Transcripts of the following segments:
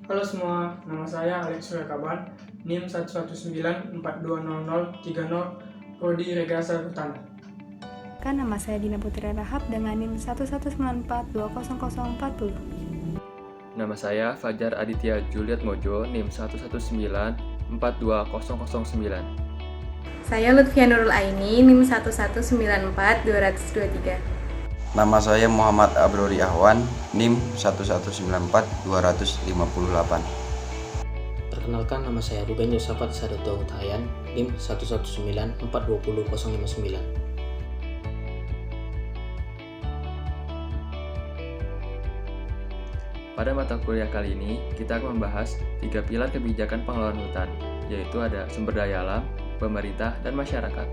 Halo semua, nama saya Alex Suryakaban, NIM 119420030, Prodi Rekayasa Hutan. Nama saya Dina Putri Rahab dengan NIM 119420040. Nama saya Fajar Aditya Juliet Mojo, NIM 119420009. Saya Lutfia Nurul Aini, NIM 1194223. Nama saya Muhammad Abrori Ahwan, NIM 1194258. Perkenalkan, nama saya Ruben Yosafat Sadoto Hutayan, NIM 119420059. Pada mata kuliah kali ini, kita akan membahas 3 pilar kebijakan pengelolaan hutan, yaitu ada sumber daya alam, pemerintah, dan masyarakat.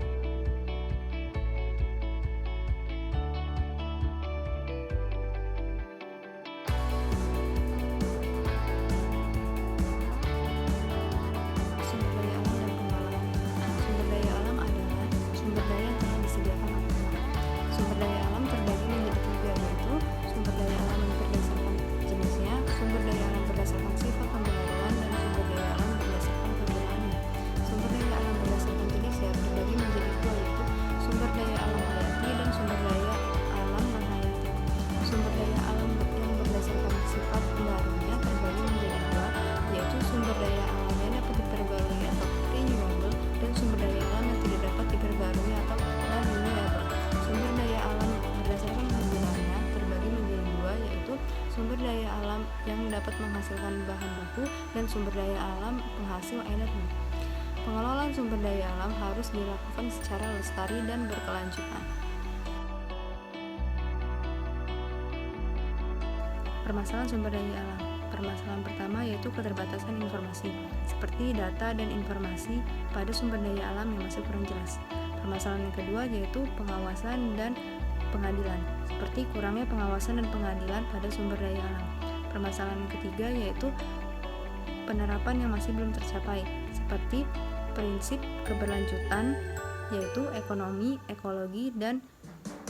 Sumber daya alam dan pengelolaan. Sumber daya alam adalah sumber daya yang telah disediakan oleh alam. Sumber daya alam terbagi menjadi 3, yaitu sumber daya alam yang berdasarkan jenisnya, sumber daya alam berdasarkan sifat pemeliharaan, dan sumber daya alam berdasarkan penggunaannya. Sumber daya alam berdasarkan jenis terbagi menjadi 2, yaitu sumber daya alam hayati dan sumber daya alam non-hayati. Sumber daya alam yang berdasarkan sifat pemeliharannya terbagi menjadi 2, yaitu sumber daya alam yang dapat diperbarui atau renewable, dan sumber daya alam yang tidak dapat diperbarui atau non-renewable. Sumber daya alam berdasarkan penggunaannya terbagi menjadi 2, yaitu sumber daya alam yang dapat menghasilkan bahan baku dan sumber daya alam penghasil energi. Pengelolaan sumber daya alam harus dilakukan secara lestari dan berkelanjutan. Permasalahan sumber daya alam. Permasalahan pertama yaitu keterbatasan informasi, seperti data dan informasi pada sumber daya alam yang masih kurang jelas. Permasalahan yang kedua yaitu pengawasan dan pengadilan, seperti kurangnya pengawasan dan pengadilan pada sumber daya alam. Permasalahan yang ketiga yaitu penerapan yang masih belum tercapai, seperti prinsip keberlanjutan, yaitu ekonomi, ekologi, dan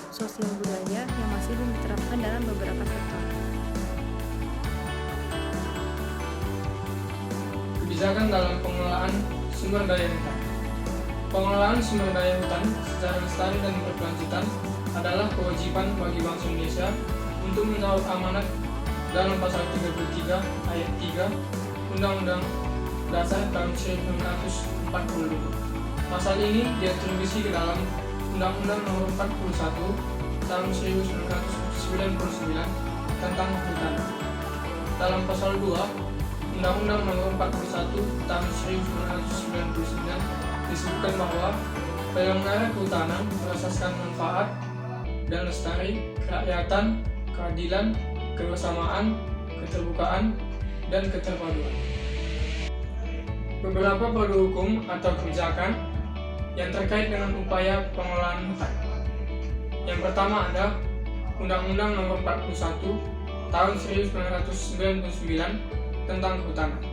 sosial budaya yang masih belum diterapkan dalam beberapa sektor. Kebijakan dalam pengelolaan sumber daya hutan. Pengelolaan sumber daya hutan secara lestari dan berkelanjutan adalah kewajiban bagi bangsa Indonesia untuk menjawab amanat dalam pasal 33 ayat 3 Undang-Undang Dasar tahun 1945. Pasal ini diatribusi ke dalam Undang-Undang Nomor 41 tahun 1999 tentang hutan. Dalam pasal 2 Undang-Undang Nomor 41 tahun 1999 disebutkan bahwa penyelenggara kehutanan berasaskan manfaat dan lestari, kerakyatan, keadilan, kebersamaan, keterbukaan, dan keterpaduan. Beberapa produk hukum atau kebijakan yang terkait dengan upaya pengelolaan hutan. Yang pertama ada Undang-Undang Nomor 41 tahun 1999 tentang kehutanan.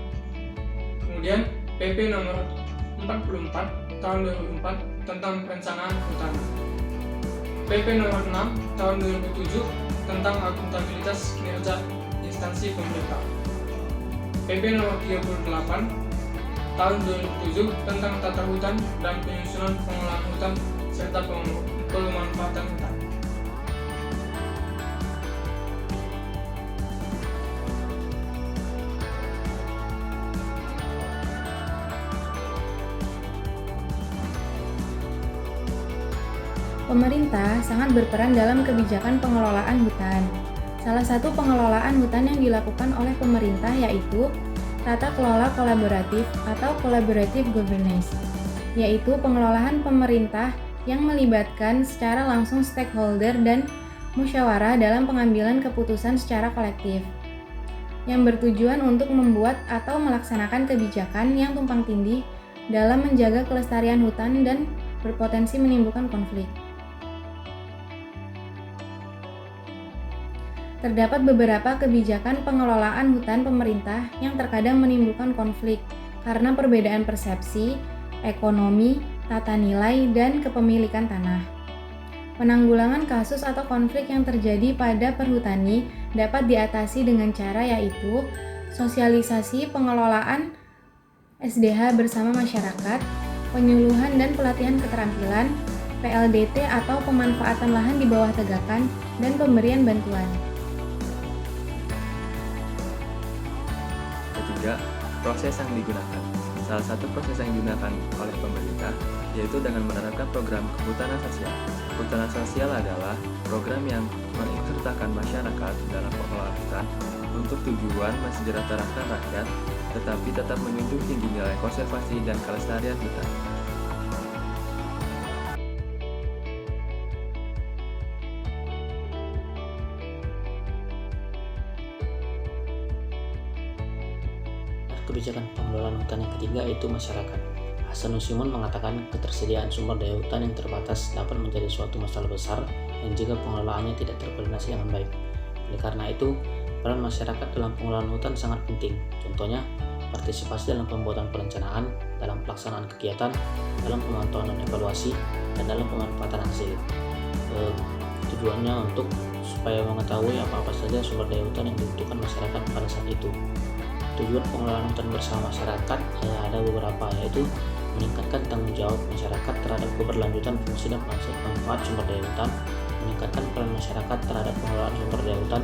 Kemudian PP Nomor 44 tahun 2004 tentang perencanaan kehutanan. PP Nomor 6 tahun 2007 tentang akuntabilitas kinerja instansi pemerintah. PP Nomor 38 tahun 2007 tentang tata hutan dan penyusunan pengelolaan hutan serta pemanfaatan hutan. Pemerintah sangat berperan dalam kebijakan pengelolaan hutan. Salah satu pengelolaan hutan yang dilakukan oleh pemerintah yaitu tata kelola kolaboratif atau collaborative governance, yaitu pengelolaan pemerintah yang melibatkan secara langsung stakeholder dan musyawarah dalam pengambilan keputusan secara kolektif. yang bertujuan untuk membuat atau melaksanakan kebijakan yang tumpang tindih dalam menjaga kelestarian hutan dan berpotensi menimbulkan konflik. Terdapat beberapa kebijakan pengelolaan hutan pemerintah yang terkadang menimbulkan konflik karena perbedaan persepsi, ekonomi, tata nilai, dan kepemilikan tanah. Penanggulangan kasus atau konflik yang terjadi pada perhutani dapat diatasi dengan cara yaitu sosialisasi pengelolaan SDH bersama masyarakat, penyuluhan dan pelatihan keterampilan, PLDT atau pemanfaatan lahan di bawah tegakan, dan pemberian bantuan. Ketiga, proses yang digunakan. Salah satu proses yang digunakan oleh pemerintah yaitu dengan menerapkan program kehutanan sosial. Kehutanan sosial adalah program yang mengikutsertakan masyarakat dalam pengelolaan hutan untuk tujuan mensejahterakan rakyat, tetapi tetap menjunjung tinggi nilai konservasi dan kelestarian hutan. Kebijakan pengelolaan hutan yang ketiga yaitu masyarakat. Hasanus Simon mengatakan ketersediaan sumber daya hutan yang terbatas dapat menjadi suatu masalah besar yang jika pengelolaannya tidak terkoordinasi dengan baik. Oleh karena itu, peran masyarakat dalam pengelolaan hutan sangat penting. Contohnya, partisipasi dalam pembuatan perencanaan, dalam pelaksanaan kegiatan, dalam pemantauan dan evaluasi, dan dalam pemanfaatan hasil. Tujuannya untuk supaya mengetahui apa-apa saja sumber daya hutan yang dibutuhkan masyarakat pada saat itu. Tujuan pengelolaan hutan bersama masyarakat ada beberapa, yaitu meningkatkan tanggung jawab masyarakat terhadap keberlanjutan fungsi dan manfaat sumber daya hutan, meningkatkan peran masyarakat terhadap pengelolaan sumber daya hutan,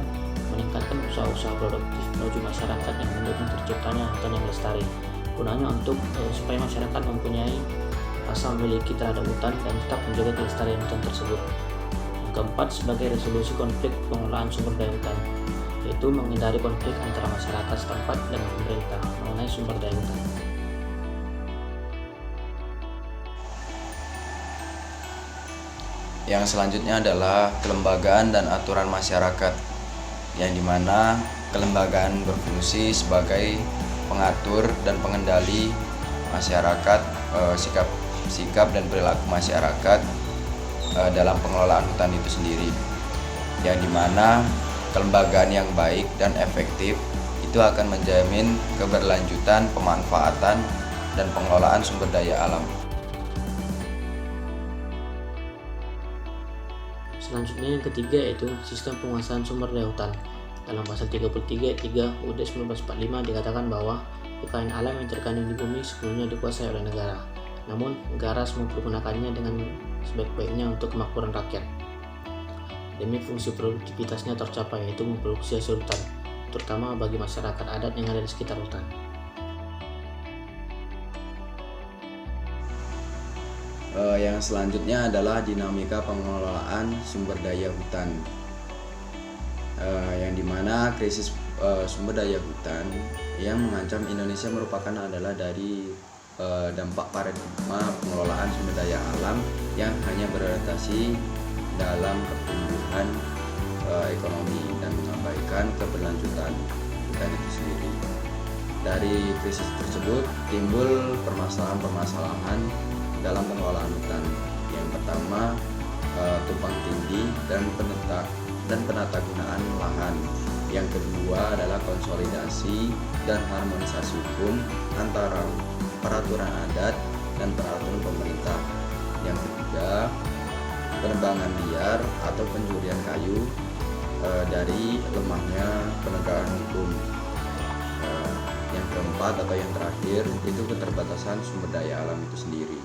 meningkatkan usaha-usaha produktif menuju masyarakat yang mendukung terciptanya hutan yang lestari. Gunanya untuk supaya masyarakat mempunyai rasa memiliki terhadap hutan dan tetap menjaga kelestarian hutan tersebut. Yang keempat, sebagai resolusi konflik pengelolaan sumber daya hutan, yaitu menghindari konflik antara masyarakat setempat dengan pemerintah mengenai sumber daya hutan. Yang selanjutnya adalah kelembagaan dan aturan masyarakat, yang dimana kelembagaan berfungsi sebagai pengatur dan pengendali masyarakat, sikap dan perilaku masyarakat dalam pengelolaan hutan itu sendiri, yang dimana kelembagaan yang baik dan efektif itu akan menjamin keberlanjutan pemanfaatan dan pengelolaan sumber daya alam. Selanjutnya yang ketiga yaitu sistem penguasaan sumber daya hutan. Dalam pasal 33 ayat 3 UUD 1945 dikatakan bahwa kekayaan alam yang terkandung di bumi sepenuhnya dikuasai oleh negara. Namun, negara harus mempergunakannya dengan sebaik-baiknya untuk kemakmuran rakyat. Demi fungsi produktivitasnya tercapai, yaitu memproduksi hasil hutan, terutama bagi masyarakat adat yang ada di sekitar hutan. Yang selanjutnya adalah dinamika pengelolaan sumber daya hutan, yang dimana krisis sumber daya hutan yang mengancam Indonesia merupakan adalah dari dampak paradigma pengelolaan sumber daya alam yang hanya berorientasi dalam pertumbuhan ekonomi dan mengabaikan keberlanjutan hutan itu sendiri. Dari krisis tersebut timbul permasalahan-permasalahan dalam pengelolaan hutan. Yang pertama, tumpang tindih dan penata gunaan lahan. Yang kedua adalah konsolidasi dan harmonisasi hukum antara peraturan adat dan peraturan pemerintah. Yang ketiga, penebangan liar atau pencurian kayu dari lemahnya penegakan hukum. Yang keempat atau yang terakhir itu keterbatasan sumber daya alam itu sendiri.